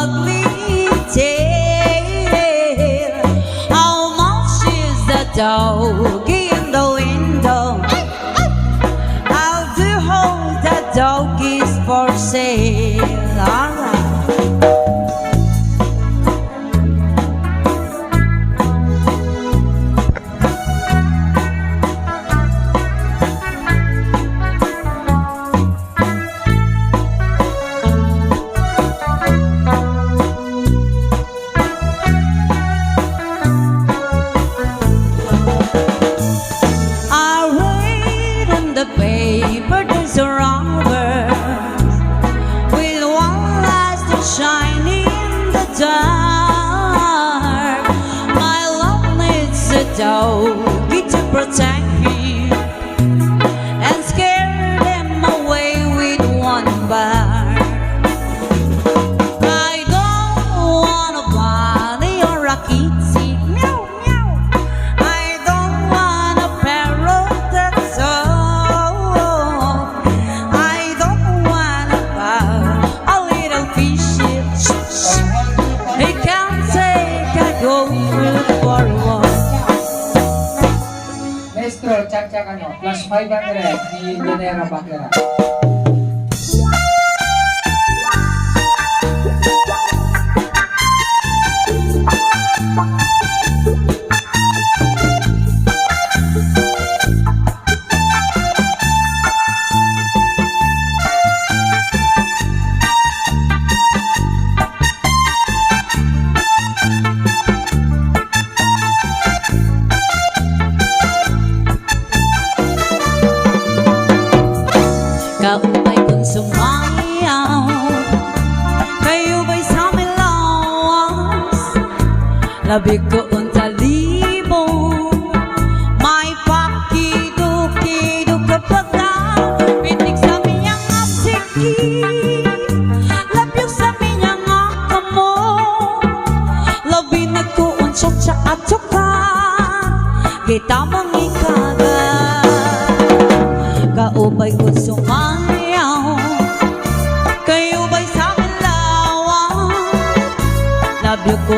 ugly tale. How much is the doggie in the window? I'll do hold the doggies for sale. Alright. The paper, there's a robber with one last shining in the dark. My love needs a doggie to protect him and scare them away with one bar. I don't wanna bunny or a kitty, meow meow. I don't want a parrot that's all. Maestro, cak-cak ano, plus 500 ni Janera Bakera. Kaupay kong sumayaw, kayo ba'y sa amin lawas? Labig ko ang talibo, may pakido-kido kapag pitik sa miyang asiki. Labyo sa miyang akamo, labinag ko ang tsa-tsa at tsuka, kita mong ikaga. Kaupay ko sumayaw, kayo ba'y sa akin lawas? Labyo ko